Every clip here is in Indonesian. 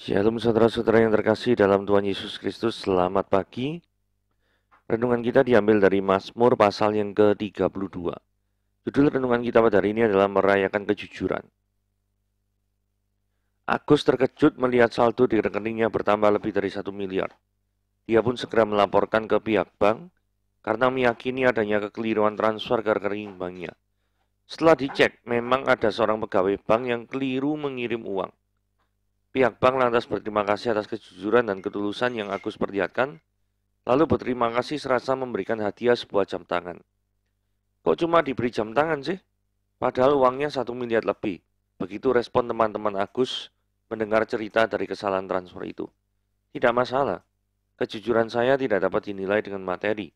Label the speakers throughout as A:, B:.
A: Shalom saudara-saudara yang terkasih dalam Tuhan Yesus Kristus, selamat pagi. Renungan kita diambil dari Mazmur pasal yang ke-32. Judul renungan kita pada hari ini adalah merayakan kejujuran. Agus terkejut melihat saldo di rekeningnya bertambah lebih dari 1 miliar. Dia pun segera melaporkan ke pihak bank karena meyakini adanya kekeliruan transfer ke rekening banknya. Setelah dicek, memang ada seorang pegawai bank yang keliru mengirim uang. Pihak bank lantas berterima kasih atas kejujuran dan ketulusan yang Agus perlihatkan, lalu berterima kasih serasa memberikan hadiah sebuah jam tangan. Kok cuma diberi jam tangan sih? Padahal uangnya 1 miliar lebih. Begitu respon teman-teman Agus mendengar cerita dari kesalahan transfer itu. Tidak masalah, kejujuran saya tidak dapat dinilai dengan materi.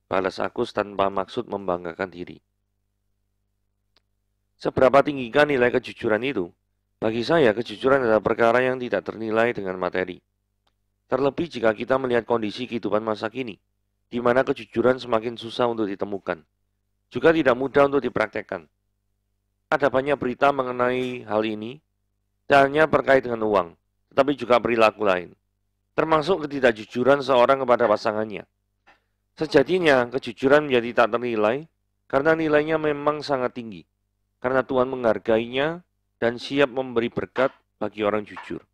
A: Balas Agus tanpa maksud membanggakan diri. Seberapa tinggikah nilai kejujuran itu? Bagi saya, kejujuran adalah perkara yang tidak ternilai dengan materi. Terlebih jika kita melihat kondisi kehidupan masa kini, di mana kejujuran semakin susah untuk ditemukan, juga tidak mudah untuk dipraktekkan. Ada banyak berita mengenai hal ini, dan hanya terkait dengan uang, tetapi juga perilaku lain, termasuk ketidakjujuran seorang kepada pasangannya. Sejatinya, kejujuran menjadi tak ternilai, karena nilainya memang sangat tinggi, karena Tuhan menghargainya dan siap memberi berkat bagi orang jujur.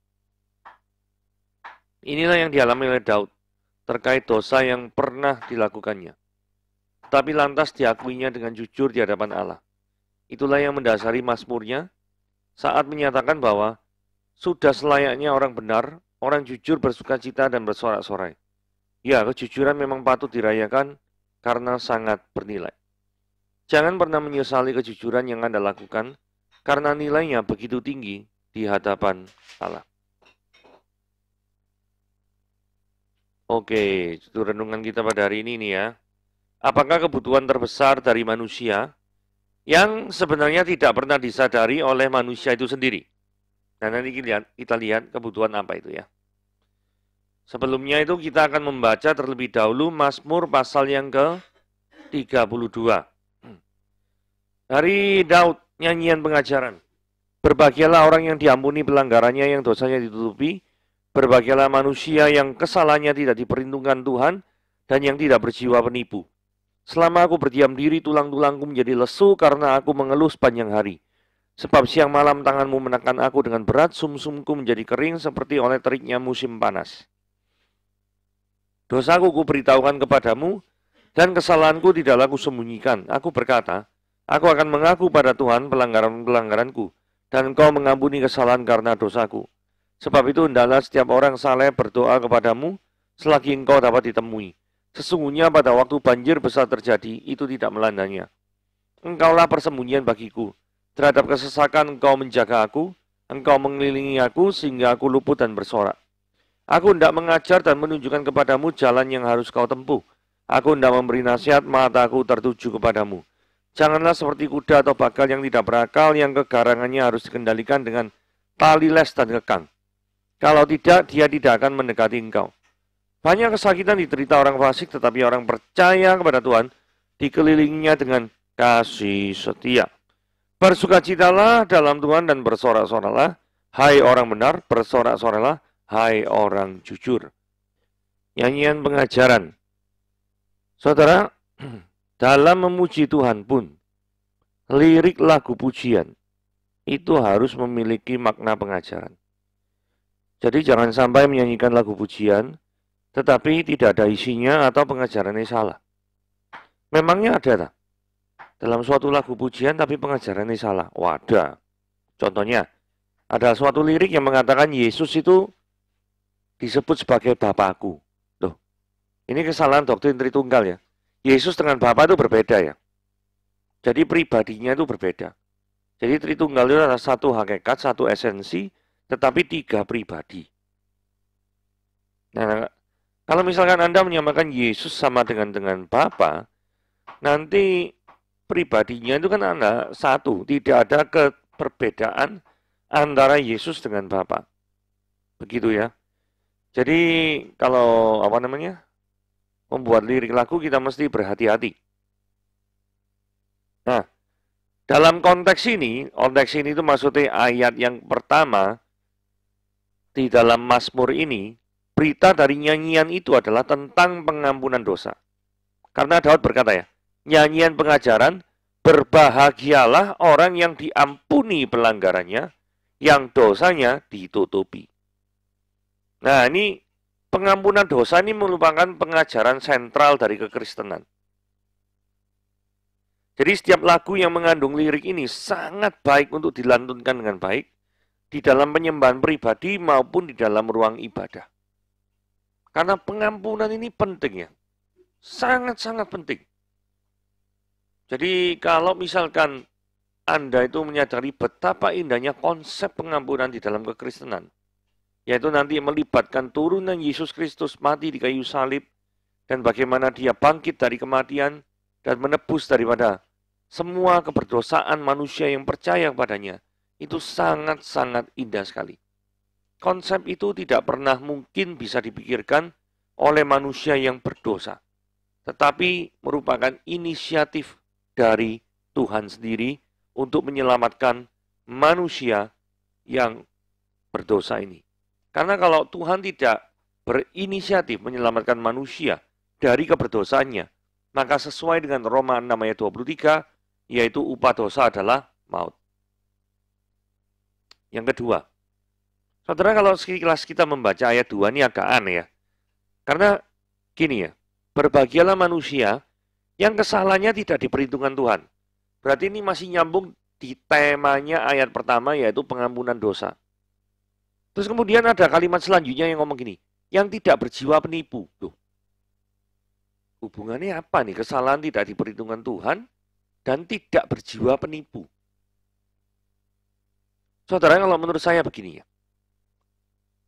A: Inilah yang dialami oleh Daud terkait dosa yang pernah dilakukannya, tapi lantas diakuinya dengan jujur di hadapan Allah. Itulah yang mendasari mazmurnya saat menyatakan bahwa sudah selayaknya orang benar, orang jujur bersukacita dan bersorak-sorai. Ya, kejujuran memang patut dirayakan karena sangat bernilai. Jangan pernah menyesali kejujuran yang Anda lakukan, karena nilainya begitu tinggi di hadapan Allah. Oke, itu renungan kita pada hari ini nih ya. Apakah kebutuhan terbesar dari manusia yang sebenarnya tidak pernah disadari oleh manusia itu sendiri? Nah, nanti kita lihat kebutuhan apa itu ya. Sebelumnya itu kita akan membaca terlebih dahulu Mazmur pasal yang ke-32. Dari Daud, nyanyian pengajaran. Berbahagialah orang yang diampuni pelanggarannya, yang dosanya ditutupi. Berbahagialah manusia yang kesalahannya tidak diperhitungkan Tuhan dan yang tidak berjiwa penipu. Selama aku berdiam diri, tulang-tulangku menjadi lesu karena aku mengeluh sepanjang hari. Sebab siang malam tanganmu menekan aku dengan berat, sumsumku menjadi kering seperti oleh teriknya musim panas. Dosaku kuberitahukan kepadamu, dan kesalahanku tidaklah kusembunyikan. Aku berkata, aku akan mengaku pada Tuhan pelanggaran-pelanggaranku, dan Engkau mengampuni kesalahan karena dosaku. Sebab itu hendaklah setiap orang saleh berdoa kepadamu selagi Engkau dapat ditemui. Sesungguhnya pada waktu banjir besar terjadi, itu tidak melandanya. Engkaulah persembunyian bagiku. Terhadap kesesakan Engkau menjaga aku, Engkau mengelilingi aku sehingga aku luput dan bersorak. Aku hendak mengajar dan menunjukkan kepadamu jalan yang harus kau tempuh. Aku hendak memberi nasihat, mataku tertuju kepadamu. Janganlah seperti kuda atau bagal yang tidak berakal, yang kegarangannya harus dikendalikan dengan tali les dan kekang. Kalau tidak, dia tidak akan mendekati engkau. Banyak kesakitan diderita orang fasik, tetapi orang percaya kepada Tuhan dikelilinginya dengan kasih setia. Bersukacitalah dalam Tuhan dan bersorak-soraklah, hai orang benar, bersorak-soraklah, hai orang jujur. Nyanyian pengajaran. Saudara, dalam memuji Tuhan pun, lirik lagu pujian itu harus memiliki makna pengajaran. Jadi jangan sampai menyanyikan lagu pujian, tetapi tidak ada isinya atau pengajarannya salah. Memangnya ada tak? Dalam suatu lagu pujian tapi pengajarannya salah. Wadah. Contohnya, ada suatu lirik yang mengatakan Yesus itu disebut sebagai Bapakku. Loh, ini kesalahan doktrin Tritunggal ya. Yesus dengan Bapa itu berbeda ya. Jadi pribadinya itu berbeda. Jadi Tritunggal itu adalah satu hakikat, satu esensi, tetapi tiga pribadi. Nah, kalau misalkan Anda menyamakan Yesus sama dengan Bapa, nanti pribadinya itu kan Anda satu, tidak ada perbedaan antara Yesus dengan Bapa. Begitu ya. Jadi kalau membuat lirik lagu kita mesti berhati-hati. Nah, dalam konteks ini itu maksudnya ayat yang pertama di dalam Mazmur ini, berita dari nyanyian itu adalah tentang pengampunan dosa. Karena Daud berkata ya, nyanyian pengajaran, berbahagialah orang yang diampuni pelanggarannya, yang dosanya ditutupi. Nah, ini pengampunan dosa ini merupakan pengajaran sentral dari kekristenan. Jadi setiap lagu yang mengandung lirik ini sangat baik untuk dilantunkan dengan baik di dalam penyembahan pribadi maupun di dalam ruang ibadah. Karena pengampunan ini penting ya. Sangat-sangat penting. Jadi kalau misalkan Anda itu menyadari betapa indahnya konsep pengampunan di dalam kekristenan, yaitu nanti melibatkan turunan Yesus Kristus mati di kayu salib, dan bagaimana dia bangkit dari kematian, dan menebus daripada semua keberdosaan manusia yang percaya kepadanya, itu sangat-sangat indah sekali. Konsep itu tidak pernah mungkin bisa dipikirkan oleh manusia yang berdosa, tetapi merupakan inisiatif dari Tuhan sendiri untuk menyelamatkan manusia yang berdosa ini. Karena kalau Tuhan tidak berinisiatif menyelamatkan manusia dari keberdosaannya, maka sesuai dengan Roma 6 ayat 23, yaitu upah dosa adalah maut. Yang kedua, saudara, kalau sekilas kita membaca ayat 2 ini agak aneh ya. Karena gini ya, berbahagialah manusia yang kesalahannya tidak diperhitungkan Tuhan. Berarti ini masih nyambung di temanya ayat pertama, yaitu pengampunan dosa. Terus kemudian ada kalimat selanjutnya yang ngomong gini, yang tidak berjiwa penipu. Loh, hubungannya apa nih? Kesalahan tidak diperhitungkan Tuhan dan tidak berjiwa penipu. Saudara, kalau menurut saya begini ya.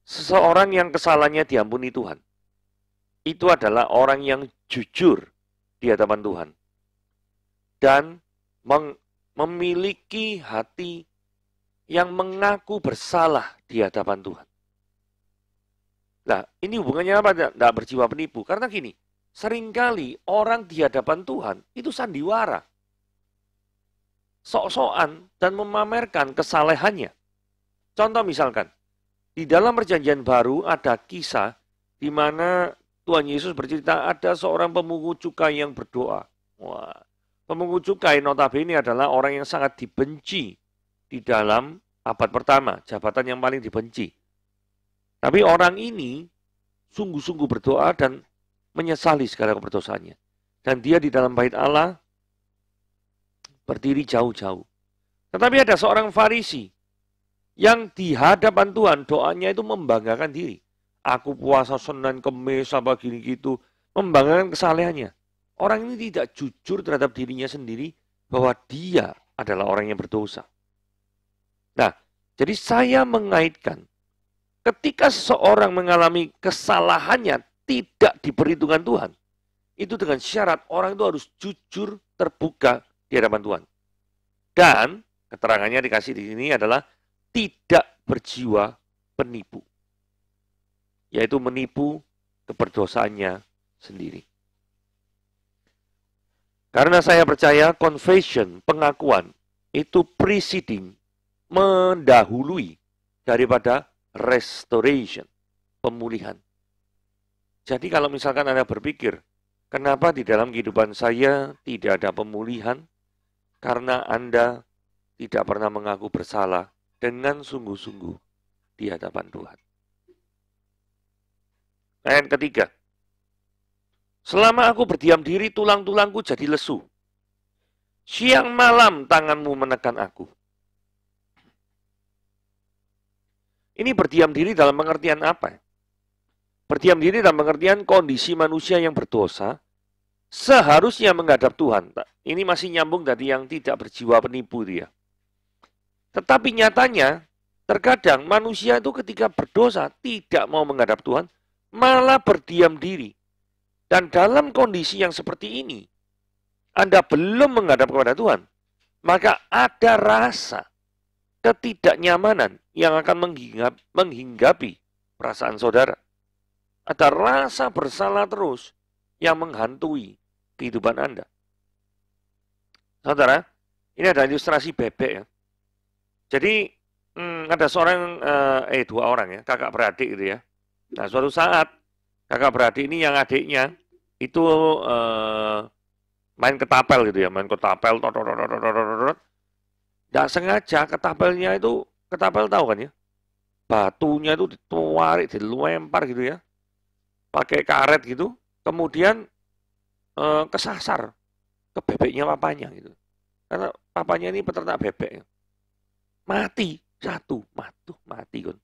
A: Seseorang yang kesalahannya diampuni Tuhan, itu adalah orang yang jujur di hadapan Tuhan. Dan memiliki hati yang mengaku bersalah di hadapan Tuhan. Nah, ini hubungannya apa? Tidak berjiwa penipu. Karena gini, seringkali orang di hadapan Tuhan itu sandiwara. Sok-sokan dan memamerkan kesalehannya. Contoh misalkan, di dalam perjanjian baru ada kisah di mana Tuhan Yesus bercerita ada seorang pemungut cukai yang berdoa. Wah, pemungut cukai notabene adalah orang yang sangat dibenci di dalam abad pertama, jabatan yang paling dibenci. Tapi orang ini sungguh-sungguh berdoa dan menyesali segala keberdosaannya. Dan dia di dalam bait Allah berdiri jauh-jauh. Tetapi ada seorang Farisi yang di hadapan Tuhan doanya itu membanggakan diri. Aku puasa Senin Kemis apa gini gitu, membanggakan kesalehannya. Orang ini tidak jujur terhadap dirinya sendiri bahwa dia adalah orang yang berdosa. Nah, jadi saya mengaitkan ketika seseorang mengalami kesalahannya tidak diperhitungkan Tuhan, itu dengan syarat orang itu harus jujur terbuka di hadapan Tuhan. Dan keterangannya dikasih di sini adalah tidak berjiwa penipu. Yaitu menipu keberdosaannya sendiri. Karena saya percaya confession, pengakuan, itu preceding, mendahului daripada restoration, pemulihan. Jadi kalau misalkan Anda berpikir, kenapa di dalam kehidupan saya tidak ada pemulihan? Karena Anda tidak pernah mengaku bersalah dengan sungguh-sungguh di hadapan Tuhan. Ayat ketiga, selama aku berdiam diri, tulang-tulangku jadi lesu. Siang malam tanganmu menekan aku. Ini berdiam diri dalam pengertian apa? Berdiam diri dalam pengertian kondisi manusia yang berdosa seharusnya menghadap Tuhan. Ini masih nyambung dari yang tidak berjiwa penipu dia. Tetapi nyatanya, terkadang manusia itu ketika berdosa tidak mau menghadap Tuhan, malah berdiam diri. Dan dalam kondisi yang seperti ini, Anda belum menghadap kepada Tuhan, maka ada rasa ketidaknyamanan yang akan menghinggapi perasaan saudara. Ada rasa bersalah terus yang menghantui kehidupan Anda. Saudara, ini ada ilustrasi bebek ya. Jadi, ada seorang, dua orang ya, kakak beradik gitu ya. Nah, suatu saat kakak beradik ini yang adiknya itu main ketapel gitu ya, main ketapel, nggak sengaja ketapelnya itu, ketapel tahu kan ya, batunya itu ditarik, dilempar gitu ya, pakai karet gitu, kemudian kesasar ke bebeknya papanya gitu. Karena papanya ini peternak bebek. Mati satu, mati kan.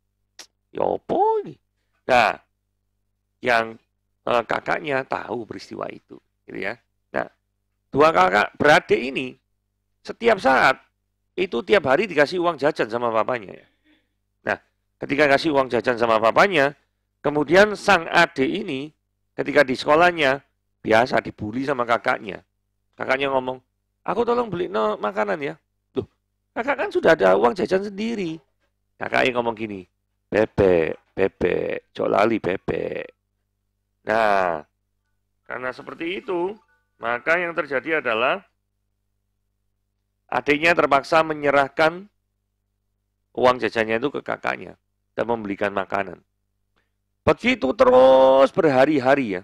A: Ya apa ini? Nah, yang kakaknya tahu peristiwa itu, gitu ya. Nah, dua kakak beradik ini setiap saat itu tiap hari dikasih uang jajan sama papanya ya. Nah, ketika kasih uang jajan sama papanya, kemudian sang adik ini ketika di sekolahnya biasa dibully sama kakaknya. Kakaknya ngomong, aku tolong beli no makanan ya. Loh, kakak kan sudah ada uang jajan sendiri. Kakaknya ngomong gini, bebek, jok lali bebek. Nah, karena seperti itu, maka yang terjadi adalah adiknya terpaksa menyerahkan uang jajannya itu ke kakaknya dan membelikan makanan. Begitu terus berhari-hari ya.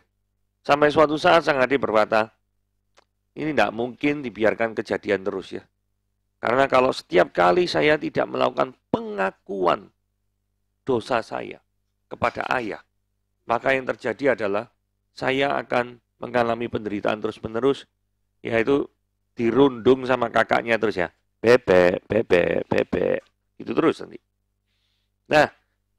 A: Sampai suatu saat sang adik berkata, ini tidak mungkin dibiarkan kejadian terus ya. Karena kalau setiap kali saya tidak melakukan pengakuan dosa saya kepada ayah, maka yang terjadi adalah saya akan mengalami penderitaan terus-menerus, yaitu dirundung sama kakaknya terus ya. Bebek. Itu terus nanti. Nah,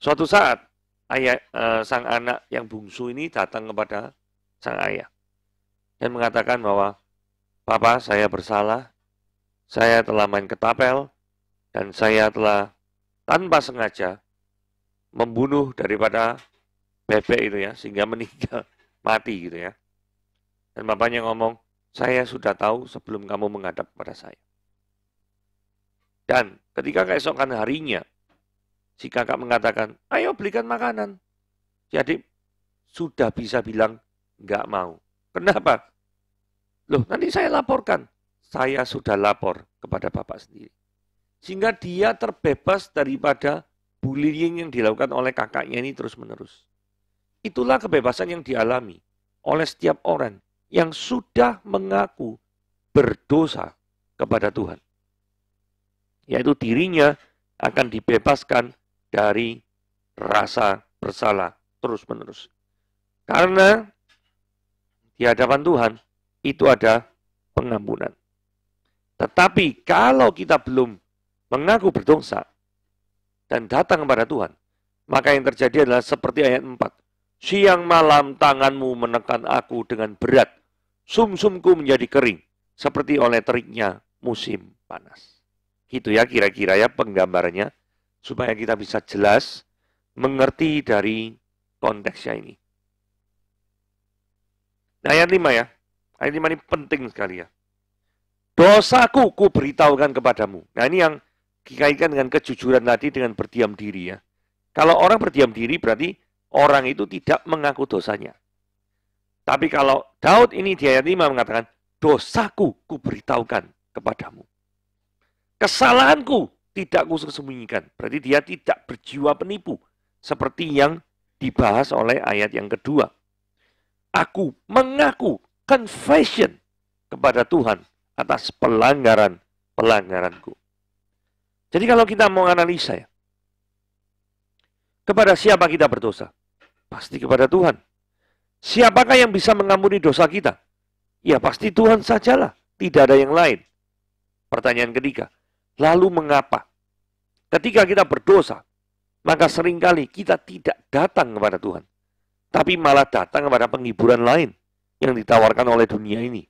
A: suatu saat ayah sang anak yang bungsu ini datang kepada sang ayah dan mengatakan bahwa, Papa, saya bersalah, saya telah main ketapel, dan saya telah tanpa sengaja membunuh daripada bebek itu ya, sehingga meninggal, mati gitu ya. Dan bapaknya ngomong, saya sudah tahu sebelum kamu menghadap kepada saya. Dan ketika keesokan harinya, si kakak mengatakan, ayo belikan makanan. Jadi sudah bisa bilang, nggak mau. Kenapa? Loh, nanti saya laporkan. Saya sudah lapor kepada bapak sendiri. Sehingga dia terbebas daripada bullying yang dilakukan oleh kakaknya ini terus-menerus. Itulah kebebasan yang dialami oleh setiap orang yang sudah mengaku berdosa kepada Tuhan. Yaitu dirinya akan dibebaskan dari rasa bersalah terus-menerus. Karena di hadapan Tuhan itu ada pengampunan. Tetapi kalau kita belum mengaku berdosa dan datang kepada Tuhan, maka yang terjadi adalah seperti ayat 4. Siang malam tanganmu menekan aku dengan berat, sumsumku menjadi kering, seperti oleh teriknya musim panas. Gitu ya kira-kira ya penggambarannya, supaya kita bisa jelas mengerti dari konteksnya ini. Nah, ayat 5 ya. Ayat 5 ini penting sekali ya. Dosaku ku beritahukan kepadamu. Nah, ini yang dikaitkan dengan kejujuran tadi dengan berdiam diri ya. Kalau orang berdiam diri berarti orang itu tidak mengaku dosanya. Tapi kalau Daud ini di ayat 5 mengatakan, dosaku ku beritahukan kepadamu. Kesalahanku tidak ku sembunyikan. Berarti dia tidak berjiwa penipu. Seperti yang dibahas oleh ayat yang kedua. Aku mengaku confession kepada Tuhan atas pelanggaranku. Jadi kalau kita mau analisa ya, kepada siapa kita berdosa? Pasti kepada Tuhan. Siapakah yang bisa mengampuni dosa kita? Ya pasti Tuhan sajalah, tidak ada yang lain. Pertanyaan ketiga, lalu mengapa? Ketika kita berdosa, maka seringkali kita tidak datang kepada Tuhan, tapi malah datang kepada penghiburan lain yang ditawarkan oleh dunia ini.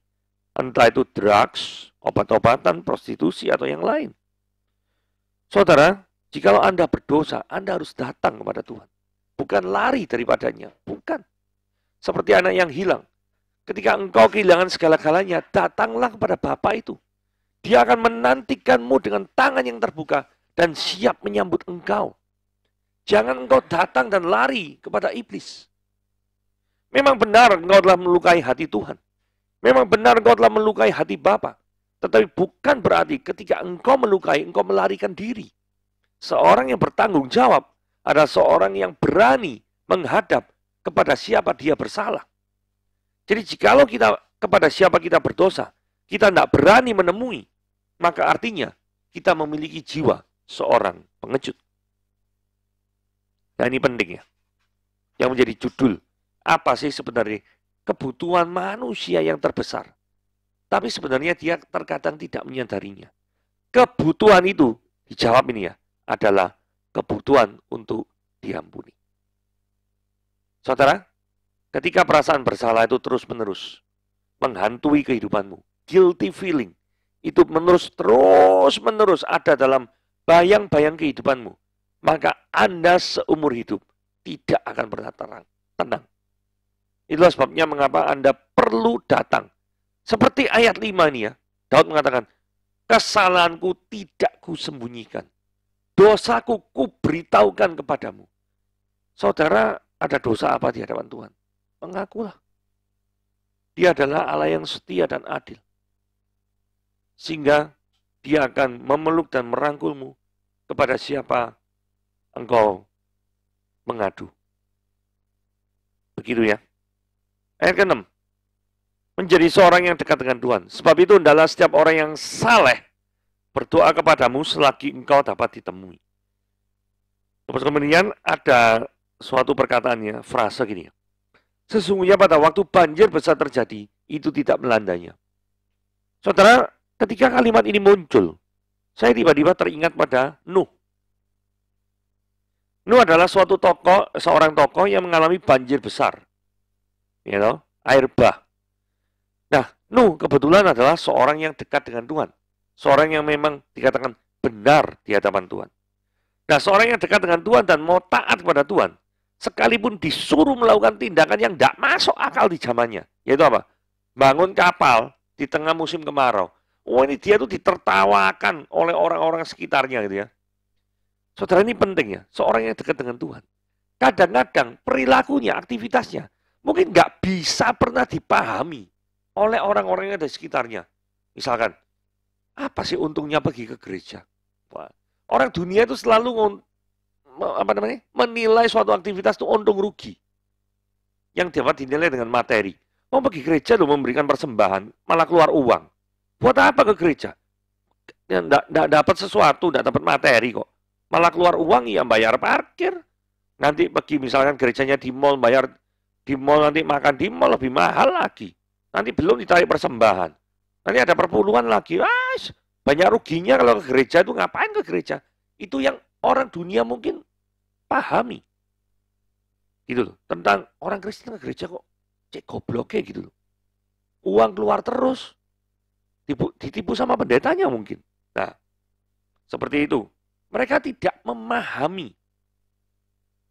A: Entah itu drugs, obat-obatan, prostitusi, atau yang lain. Saudara, jikalau Anda berdosa, Anda harus datang kepada Tuhan. Bukan lari daripadanya, bukan. Seperti anak yang hilang. Ketika engkau kehilangan segala-galanya, datanglah kepada Bapa itu. Dia akan menantikanmu dengan tangan yang terbuka dan siap menyambut engkau. Jangan engkau datang dan lari kepada iblis. Memang benar engkau telah melukai hati Tuhan. Memang benar engkau telah melukai hati Bapa. Tetapi bukan berarti ketika engkau melukai, engkau melarikan diri. Seorang yang bertanggung jawab adalah seorang yang berani menghadap kepada siapa dia bersalah. Jadi jikalau kita kepada siapa kita berdosa, kita tidak berani menemui, maka artinya kita memiliki jiwa seorang pengecut. Nah ini penting ya. Yang menjadi judul, apa sih sebenarnya kebutuhan manusia yang terbesar? Tapi sebenarnya dia terkadang tidak menyadarinya. Kebutuhan itu, dijawab ini ya, adalah kebutuhan untuk diampuni. Saudara, ketika perasaan bersalah itu terus-menerus menghantui kehidupanmu, guilty feeling, itu terus-menerus ada dalam bayang-bayang kehidupanmu, maka Anda seumur hidup tidak akan pernah tenang. Itulah sebabnya mengapa Anda perlu datang. Seperti ayat 5 ini ya, Daud mengatakan, kesalahanku tidak kusembunyikan, dosaku kuberitahukan kepadamu. Saudara, ada dosa apa di hadapan Tuhan? Mengakulah. Dia adalah Allah yang setia dan adil. Sehingga dia akan memeluk dan merangkulmu kepada siapa engkau mengadu. Begitu ya. Ayat ke-6. Menjadi seorang yang dekat dengan Tuhan. Sebab itu adalah setiap orang yang saleh berdoa kepadamu selagi engkau dapat ditemui. Terus kemudian ada suatu perkataannya, frase gini. Sesungguhnya pada waktu banjir besar terjadi, itu tidak melandanya. Saudara, ketika kalimat ini muncul, saya tiba-tiba teringat pada Nuh. Nuh adalah seorang tokoh yang mengalami banjir besar. Air bah. Nah, Nuh kebetulan adalah seorang yang dekat dengan Tuhan. Seorang yang memang dikatakan benar di hadapan Tuhan. Nah, seorang yang dekat dengan Tuhan dan mau taat kepada Tuhan, sekalipun disuruh melakukan tindakan yang tidak masuk akal di zamannya. Yaitu apa? Bangun kapal di tengah musim kemarau. Oh, ini dia tuh ditertawakan oleh orang-orang sekitarnya gitu ya. Saudara, ini penting ya, seorang yang dekat dengan Tuhan. Kadang-kadang perilakunya, aktivitasnya, mungkin nggak bisa pernah dipahami oleh orang-orang yang ada di sekitarnya. Misalkan, apa sih untungnya pergi ke gereja? Wah, orang dunia itu selalu menilai suatu aktivitas itu untung rugi. Yang dapat dinilai dengan materi. Mau pergi gereja loh memberikan persembahan, malah keluar uang. Buat apa ke gereja? Nggak dapat sesuatu, nggak dapat materi kok. Malah keluar uang, ya bayar parkir. Nanti pergi misalkan gerejanya di mall, bayar di mall, nanti makan di mall lebih mahal lagi. Nanti belum ditarik persembahan. Nanti ada perpuluhan lagi. Banyak ruginya kalau ke gereja itu, ngapain ke gereja? Itu yang orang dunia mungkin pahami. Gitu loh. Tentang orang Kristen ke gereja kok cek gobloknya gitu loh. Uang keluar terus. Ditipu sama pendetanya mungkin. Nah, seperti itu. Mereka tidak memahami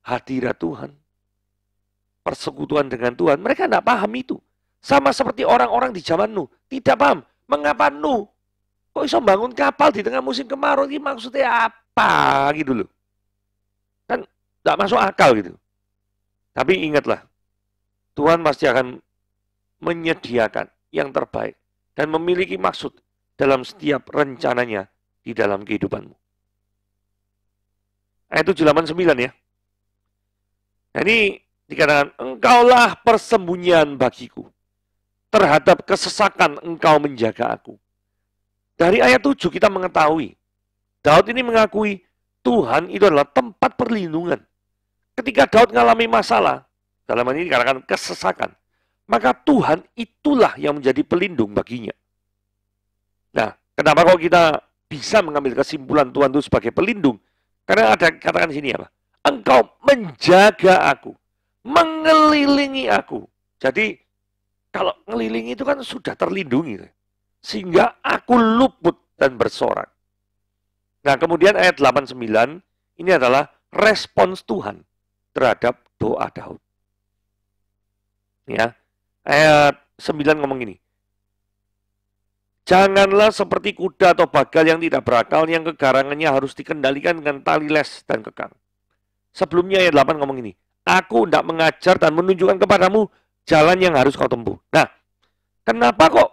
A: hadirat Tuhan, persekutuan dengan Tuhan. Mereka tidak paham itu. Sama seperti orang-orang di zaman Nuh. Tidak paham. Mengapa Nuh kok bisa bangun kapal di tengah musim kemarau? Ini maksudnya apa? Gitu loh. Kan tidak masuk akal gitu. Tapi ingatlah, Tuhan pasti akan menyediakan yang terbaik dan memiliki maksud dalam setiap rencananya di dalam kehidupanmu. Ayat 7:8-9 ya. Nah, ini dikatakan, engkaulah persembunyian bagiku. Terhadap kesesakan engkau menjaga aku. Dari ayat 7 kita mengetahui, Daud ini mengakui Tuhan itu adalah tempat perlindungan. Ketika Daud mengalami masalah, dalam hal ini dikatakan kesesakan, maka Tuhan itulah yang menjadi pelindung baginya. Nah, kenapa kalau kita bisa mengambil kesimpulan Tuhan itu sebagai pelindung? Karena ada katakan di sini apa? Engkau menjaga aku, mengelilingi aku. Jadi kalau ngelilingi itu kan sudah terlindungi, sehingga aku luput dan bersorak. Nah, kemudian ayat 8-9 ini adalah respons Tuhan terhadap doa Daud. Ya, ayat 9 ngomong ini. Janganlah seperti kuda atau bagal yang tidak berakal, yang kegarangannya harus dikendalikan dengan tali les dan kekang. Sebelumnya ayat 8 ngomong ini. Aku tidak mengajar dan menunjukkan kepadamu jalan yang harus kau tempuh. Nah, kenapa kok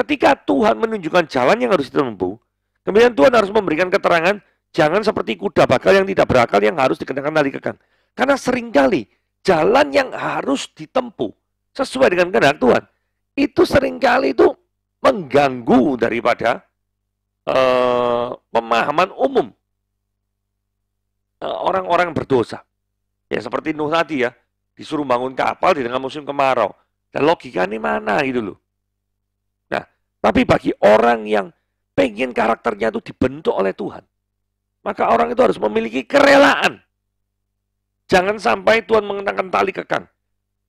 A: ketika Tuhan menunjukkan jalan yang harus ditempuh, kemudian Tuhan harus memberikan keterangan Jangan seperti kuda bakal yang tidak berakal yang harus dikenakan tali kekang. Karena seringkali jalan yang harus ditempuh sesuai dengan kehendak Tuhan, itu seringkali itu mengganggu daripada pemahaman umum orang-orang berdosa. Ya seperti Nuh tadi ya, disuruh bangun kapal di tengah musim kemarau. Dan logikanya mana gitu loh. Nah, tapi bagi orang yang pengen karakternya itu dibentuk oleh Tuhan, maka orang itu harus memiliki kerelaan. Jangan sampai Tuhan mengenakan tali kekang.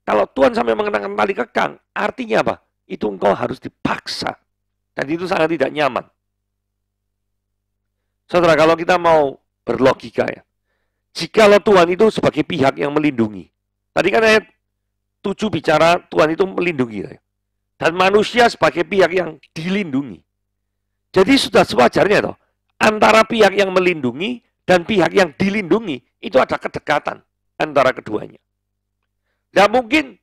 A: Kalau Tuhan sampai mengenakan tali kekang, artinya apa? Itu engkau harus dipaksa. Dan itu sangat tidak nyaman. Saudara, kalau kita mau berlogika ya, jikalau Tuhan itu sebagai pihak yang melindungi. Tadi kan ayat 7 bicara Tuhan itu melindungi. Dan manusia sebagai pihak yang dilindungi. Jadi sudah sewajarnya toh, antara pihak yang melindungi dan pihak yang dilindungi, itu ada kedekatan antara keduanya. Tidak mungkin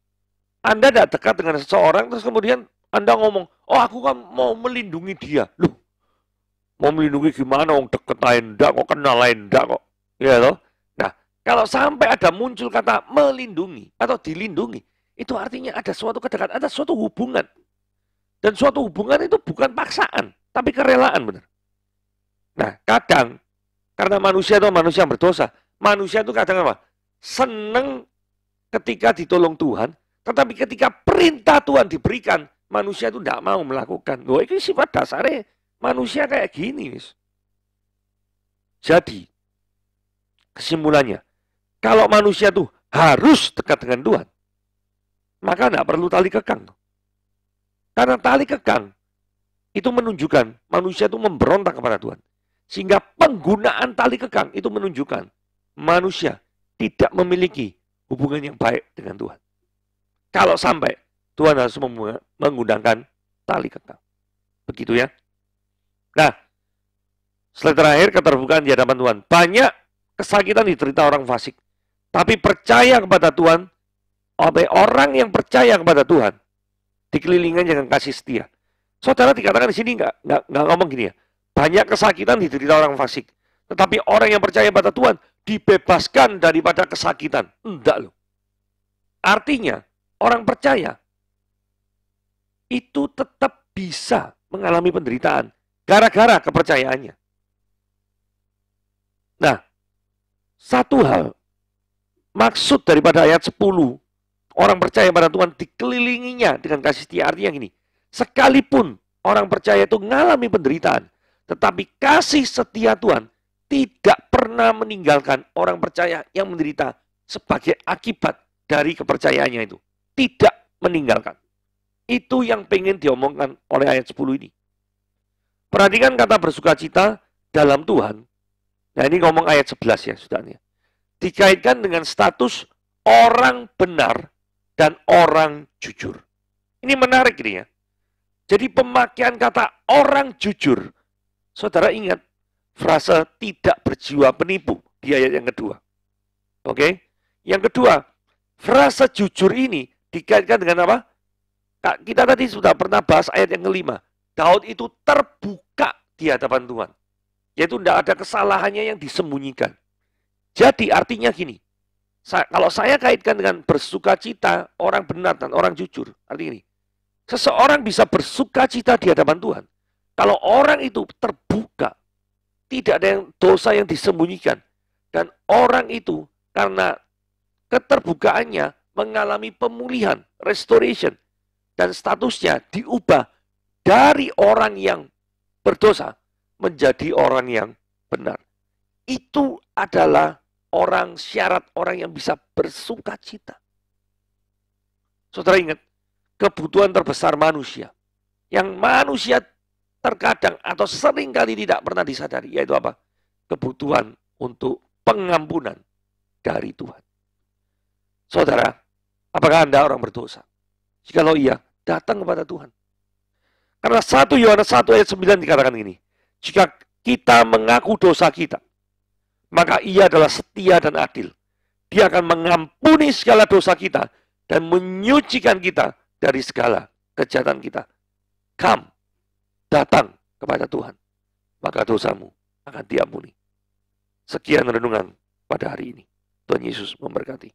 A: Anda tidak dekat dengan seseorang, terus kemudian Anda ngomong, oh aku kan mau melindungi dia. Loh, mau melindungi gimana? Orang deket lain enggak kok, kenal lain enggak kok. Ya toh? Nah, kalau sampai ada muncul kata melindungi atau dilindungi, itu artinya ada suatu kedekatan, ada suatu hubungan. Dan suatu hubungan itu bukan paksaan, tapi kerelaan benar. Nah, kadang karena manusia itu manusia yang berdosa, manusia itu kadang apa? Seneng ketika ditolong Tuhan, tetapi ketika perintah Tuhan diberikan, manusia itu tidak mau melakukan. Loh, itu sifat dasarnya manusia kayak gini. Jadi, kesimpulannya, kalau manusia itu harus dekat dengan Tuhan, maka tidak perlu tali kekang. Karena tali kekang itu menunjukkan manusia itu memberontak kepada Tuhan. Sehingga penggunaan tali kekang itu menunjukkan manusia tidak memiliki hubungan yang baik dengan Tuhan. Kalau sampai Tuhan harus menggunakan tali kekang. Begitu ya. Nah, slide terakhir, keterbukaan di hadapan Tuhan. Banyak kesakitan diderita orang fasik. Tapi percaya kepada Tuhan, oleh orang yang percaya kepada Tuhan, dikelilingi dengan kasih setia. Saudara dikatakan di sini nggak ngomong gini ya. Banyak kesakitan diderita orang fasik. Tetapi orang yang percaya pada Tuhan dibebaskan daripada kesakitan. Enggak loh. Artinya, orang percaya itu tetap bisa mengalami penderitaan gara-gara kepercayaannya. Nah, satu hal, maksud daripada ayat 10, orang percaya pada Tuhan dikelilinginya dengan kasih setia. Artinya gini, sekalipun orang percaya itu mengalami penderitaan, tetapi kasih setia Tuhan tidak pernah meninggalkan orang percaya yang menderita sebagai akibat dari kepercayaannya itu. Tidak meninggalkan. Itu yang pengen diomongkan oleh ayat 10 ini. Perhatikan kata bersukacita dalam Tuhan. Nah ini ngomong ayat 11 ya saudara. Dikaitkan dengan status orang benar dan orang jujur. Ini menarik ini ya. Jadi pemakaian kata orang jujur. Saudara ingat frase tidak berjiwa penipu di ayat yang kedua. Oke? Yang kedua, frase jujur ini dikaitkan dengan apa? Kita tadi sudah pernah bahas ayat yang kelima. Daud itu terbuka di hadapan Tuhan. Yaitu tidak ada kesalahannya yang disembunyikan. Jadi artinya gini, kalau saya kaitkan dengan bersukacita orang benar dan orang jujur, artinya ini, seseorang bisa bersukacita di hadapan Tuhan. Kalau orang itu terbuka, tidak ada yang dosa yang disembunyikan. Dan orang itu karena keterbukaannya mengalami pemulihan, restoration, dan statusnya diubah dari orang yang berdosa menjadi orang yang benar. Itu adalah orang syarat orang yang bisa bersukacita. Saudara ingat, kebutuhan terbesar manusia, yang manusia terkadang atau seringkali tidak pernah disadari, yaitu apa? Kebutuhan untuk pengampunan dari Tuhan. Saudara, apakah Anda orang berdosa? Jikalau iya, datang kepada Tuhan. Karena 1 Yohanes 1 ayat 9 dikatakan ini, jika kita mengaku dosa kita, maka Ia adalah setia dan adil. Dia akan mengampuni segala dosa kita dan menyucikan kita dari segala kejahatan kita. Come, datang kepada Tuhan, maka dosamu akan diampuni. Sekian renungan pada hari ini. Tuhan Yesus memberkati.